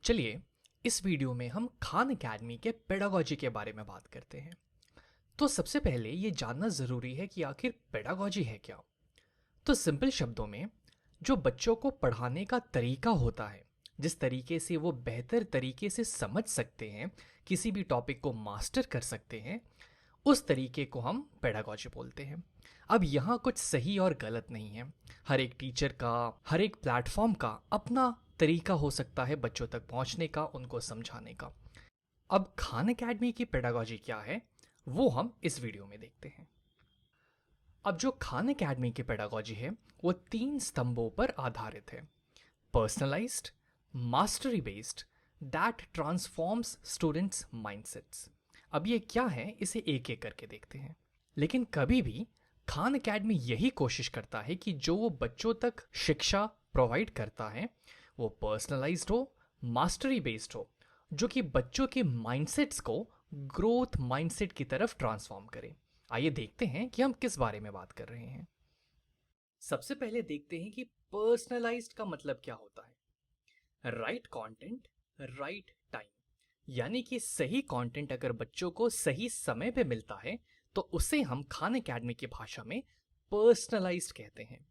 चलिए इस वीडियो में हम खान एकेडमी के पेडागोजी के बारे में बात करते हैं। तो सबसे पहले ये जानना ज़रूरी है कि आखिर पेडागोजी है क्या। तो सिंपल शब्दों में जो बच्चों को पढ़ाने का तरीका होता है, जिस तरीके से वो बेहतर तरीके से समझ सकते हैं, किसी भी टॉपिक को मास्टर कर सकते हैं, उस तरीके को हम पेडागोजी बोलते हैं। अब यहाँ कुछ सही और गलत नहीं है। हर एक टीचर का, हर एक प्लेटफॉर्म का अपना तरीका हो सकता है बच्चों तक पहुँचने का, उनको समझाने का। अब खान एकेडमी की पेडागोजी क्या है वो हम इस वीडियो में देखते हैं। अब जो खान एकेडमी की पेडागोजी है वो 3 स्तंभों पर आधारित है। Personalised, mastery based, that transforms students mindsets. अब ये क्या है इसे एक एक करके देखते हैं। लेकिन कभी भी खान एकेडमी यही कोशिश करता है कि जो वो बच्चों तक शिक्षा प्रोवाइड करता है वो पर्सनलाइज्ड हो, मास्टरी बेस्ड हो, जो कि बच्चों के माइंडसेट्स को ग्रोथ माइंडसेट की तरफ ट्रांसफॉर्म करे। आइए देखते हैं कि हम किस बारे में बात कर रहे हैं। सबसे पहले देखते हैं कि पर्सनलाइज्ड का मतलब क्या होता है। राइट कंटेंट, राइट टाइम, यानी कि सही कंटेंट अगर बच्चों को सही समय पे मिलता है तो उसे हम खान एकेडमी की भाषा में पर्सनलाइज्ड कहते हैं।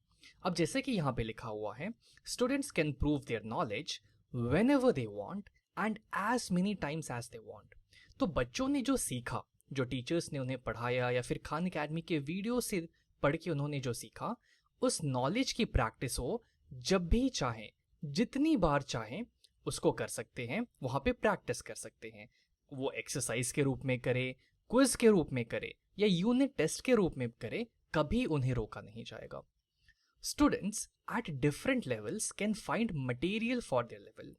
अब जैसे कि यहाँ पे लिखा हुआ है, students can prove their knowledge whenever they want and as many times as they want. तो बच्चों ने जो सीखा, जो टीचर्स ने उन्हें पढ़ाया या फिर खान एकेडमी के वीडियो से पढ़ के उन्होंने जो सीखा, उस नॉलेज की प्रैक्टिस हो जब भी चाहें, जितनी बार चाहें उसको कर सकते हैं, वहाँ पे प्रैक्टिस कर सकते हैं। वो एक्सरसाइज के रूप में करे, क्विज के रूप में करे या यूनिट टेस्ट के रूप में करे, कभी उन्हें रोका नहीं जाएगा। Students at different levels can find material for their level.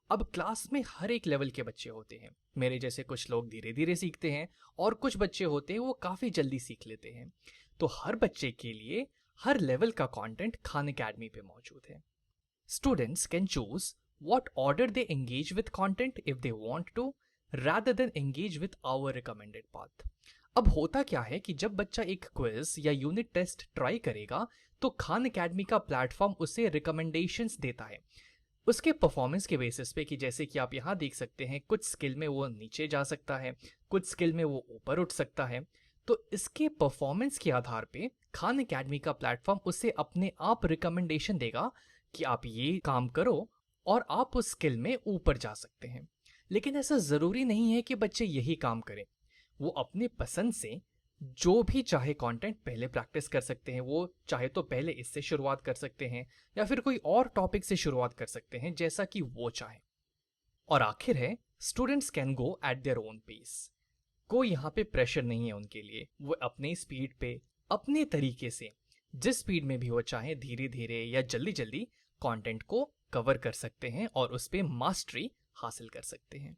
अब क्लास में हर एक लेवल के बच्चे होते हैं। मेरे जैसे कुछ लोग धीरे धीरे सीखते हैं और कुछ बच्चे होते हैं वो काफ़ी जल्दी सीख लेते हैं। तो हर बच्चे के लिए हर लेवल का कंटेंट खान एकेडमी पे मौजूद है। Students can choose what order they engage with content if they want to, rather than engage with our recommended path. अब होता क्या है कि जब बच्चा एक क्विज या यूनिट टेस्ट ट्राई करेगा तो खान एकेडमी का प्लेटफॉर्म उसे रिकमेंडेशंस देता है उसके परफॉर्मेंस के बेसिस पे, कि जैसे कि आप यहाँ देख सकते हैं कुछ स्किल में वो नीचे जा सकता है, कुछ स्किल में वो ऊपर उठ सकता है। तो इसके परफॉर्मेंस के आधार पे खान एकेडमी का प्लेटफॉर्म उसे अपने आप रिकमेंडेशन देगा कि आप ये काम करो और आप उस स्किल में ऊपर जा सकते हैं। लेकिन ऐसा ज़रूरी नहीं है कि बच्चे यही काम करें। वो अपने पसंद से जो भी चाहे कंटेंट पहले प्रैक्टिस कर सकते हैं। वो चाहे तो पहले इससे शुरुआत कर सकते हैं या फिर कोई और टॉपिक से शुरुआत कर सकते हैं, जैसा कि वो चाहे। और आखिर है, students can go at their own pace. कोई यहाँ पे प्रेशर नहीं है उनके लिए। वो अपने स्पीड पे, अपने तरीके से, जिस स्पीड में भी वो चाहे, धीरे धीरे या जल्दी जल्दी कंटेंट को कवर कर सकते हैं और उस पर मास्टरी हासिल कर सकते हैं।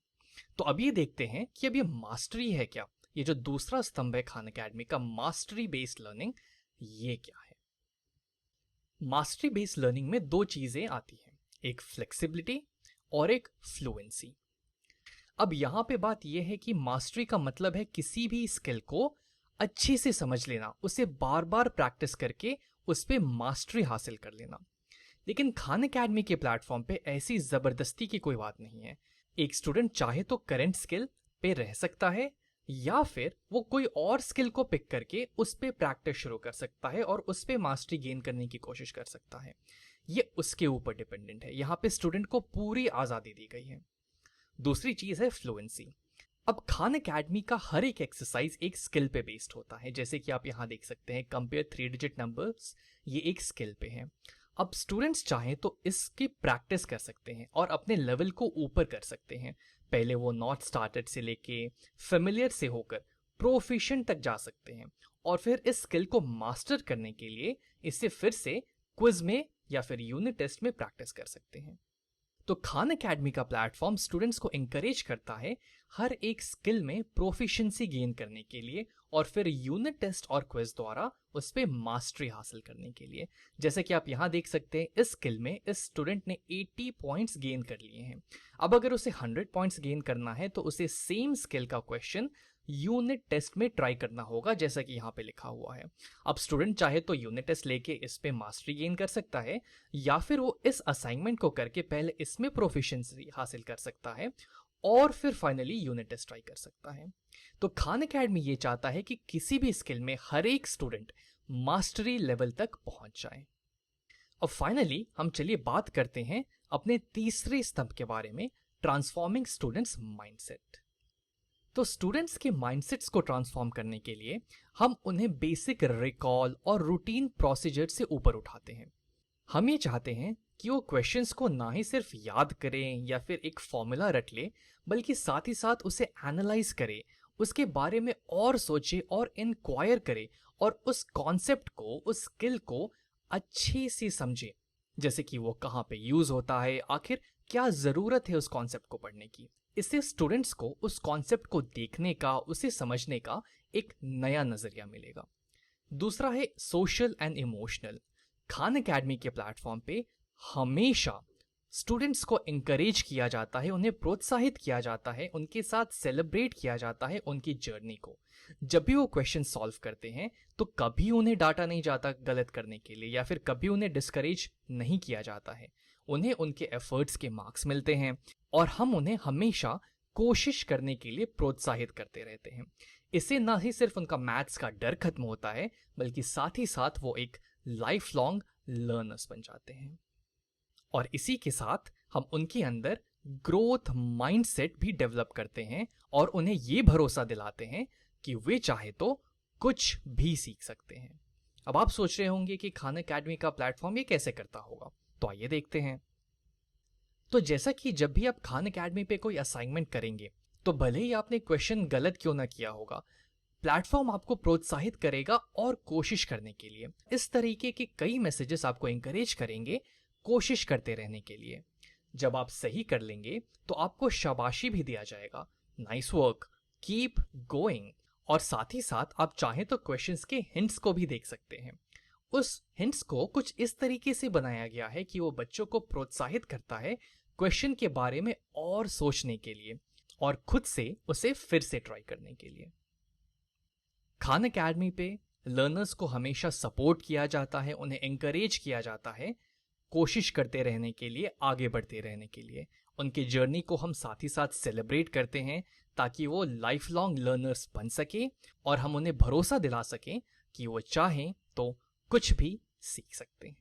तो अब ये देखते हैं कि अब ये मास्टरी है क्या। ये जो दूसरा स्तंभ है खान एकेडमी का, मास्टरी बेस्ड लर्निंग, ये क्या है। मास्टरी बेस्ड लर्निंग में दो चीजें आती हैं, एक फ्लेक्सिबिलिटी और एक फ्लुएंसी। अब यहाँ पे बात यह है कि मास्टरी का मतलब है किसी भी स्किल को अच्छे से समझ लेना, उसे बार बार प्रैक्टिस करके उस पर मास्टरी हासिल कर लेना। लेकिन खान एकेडमी के प्लेटफॉर्म पे ऐसी ज़बरदस्ती की कोई बात नहीं है। एक स्टूडेंट चाहे तो करंट स्किल पे रह सकता है या फिर वो कोई और स्किल को पिक करके उस पर प्रैक्टिस शुरू कर सकता है और उस पर मास्टरी गेन करने की कोशिश कर सकता है। ये उसके ऊपर डिपेंडेंट है। यहाँ पे स्टूडेंट को पूरी आज़ादी दी गई है। दूसरी चीज़ है फ्लुएंसी। अब खान एकेडमी का हर एक एक्सरसाइज एक स्किल पे बेस्ड होता है। जैसे कि आप यहाँ देख सकते हैं, कंपेयर 3 डिजिट नंबर्स, ये एक स्किल पे है। अब स्टूडेंट्स चाहें तो इसकी प्रैक्टिस कर सकते हैं और अपने लेवल को ऊपर कर सकते हैं। पहले वो नॉट स्टार्टेड से लेके फेमिलियर से होकर प्रोफिशिएंट तक जा सकते हैं और फिर इस स्किल को मास्टर करने के लिए इसे फिर से क्विज में या फिर यूनिट टेस्ट में प्रैक्टिस कर सकते हैं। तो खान एकेडमी का प्लेटफॉर्म स्टूडेंट्स को इंकरेज करता है हर एक स्किल में प्रोफिशिएंसी गेन करने के लिए और फिर यूनिट टेस्ट और क्विज द्वारा उस पर मास्टरी हासिल करने के लिए। जैसे कि आप यहाँ देख सकते हैं, इस स्किल में इस स्टूडेंट ने 80 पॉइंट्स गेन कर लिए हैं। अब अगर उसे 100 पॉइंट्स गेन करना है तो उसे सेम स्किल का क्वेश्चन यूनिट टेस्ट में ट्राई करना होगा, जैसा कि यहाँ पे लिखा हुआ है। अब स्टूडेंट चाहे तो यूनिट टेस्ट लेके इस पे मास्टरी गेन कर सकता है, या फिर वो इस असाइनमेंट को करके पहले इसमें प्रोफिशिएंसी हासिल कर सकता है और फिर फाइनली यूनिट टेस्ट ट्राई कर सकता है। तो खान एकेडमी ये चाहता है कि किसी भी स्किल में हर एक स्टूडेंट मास्टरी लेवल तक पहुंच जाए। अब फाइनली हम चलिए बात करते हैं अपने तीसरे स्तंभ के बारे में, ट्रांसफॉर्मिंग स्टूडेंट्स माइंडसेट। तो स्टूडेंट्स के माइंडसेट्स को ट्रांसफॉर्म करने के लिए हम उन्हें बेसिक रिकॉल और रूटीन प्रोसीजर से ऊपर उठाते हैं। हम ये चाहते हैं कि वो क्वेश्चंस को ना ही सिर्फ याद करें या फिर एक फॉर्मूला रट ले, बल्कि साथ ही साथ उसे एनालाइज करे, उसके बारे में और सोचे और इंक्वायर करे और उस कॉन्सेप्ट को, उस स्किल को अच्छे से समझे, जैसे कि वो कहाँ पे यूज होता है, आखिर क्या जरूरत है उस कॉन्सेप्ट को पढ़ने की। इससे स्टूडेंट्स को उस कॉन्सेप्ट को देखने का, उसे समझने का एक नया नजरिया मिलेगा। दूसरा है social and emotional. Khan academy के प्लेटफॉर्म पे हमेशा स्टूडेंट्स को इंकरेज किया जाता है, उन्हें प्रोत्साहित किया जाता है, उनके साथ सेलिब्रेट किया जाता है उनकी जर्नी को। जब भी वो क्वेश्चन सॉल्व करते हैं तो कभी उन्हें डांटा नहीं जाता गलत करने के लिए, या फिर कभी उन्हें डिस्करेज नहीं किया जाता है। उन्हें उनके एफर्ट्स के मार्क्स मिलते हैं और हम उन्हें हमेशा कोशिश करने के लिए प्रोत्साहित करते रहते हैं। इससे ना ही सिर्फ उनका मैथ्स का डर खत्म होता है, बल्कि साथ ही साथ वो एक लाइफ लॉन्ग लर्नर्स बन जाते हैं। और इसी के साथ हम उनके अंदर ग्रोथ माइंडसेट भी डेवलप करते हैं और उन्हें ये भरोसा दिलाते हैं कि वे चाहे तो कुछ भी सीख सकते हैं। अब आप सोच रहे होंगे कि खान एकेडमी का प्लेटफॉर्म ये कैसे करता होगा, तो आइए देखते हैं। तो जैसा कि जब भी आप खान एकेडमी पे कोई असाइनमेंट करेंगे, तो भले ही आपने क्वेश्चन गलत क्यों ना किया होगा, प्लेटफॉर्म आपको प्रोत्साहित करेगा और कोशिश करने के लिए। इस तरीके के कई मैसेजेस आपको इंकरेज करेंगे कोशिश करते रहने के लिए। जब आप सही कर लेंगे तो आपको शाबाशी भी दिया जाएगा, नाइस वर्क, कीप गोइंग। और साथ ही साथ आप चाहें तो क्वेश्चंस के हिंट्स को भी देख सकते हैं। उस हिंट्स को कुछ इस तरीके से बनाया गया है कि वो बच्चों को प्रोत्साहित करता है क्वेश्चन के बारे में और सोचने के लिए और खुद से उसे फिर से ट्राई करने के लिए। खान एकेडमी पे लर्नर्स को हमेशा सपोर्ट किया जाता है, उन्हें एंकरेज किया जाता है कोशिश करते रहने के लिए, आगे बढ़ते रहने के लिए। उनके जर्नी को हम साथ ही साथ सेलिब्रेट करते हैं ताकि वो लाइफ लॉन्ग लर्नर्स बन सके और हम उन्हें भरोसा दिला सकें कि वो चाहें तो कुछ भी सीख सकते हैं।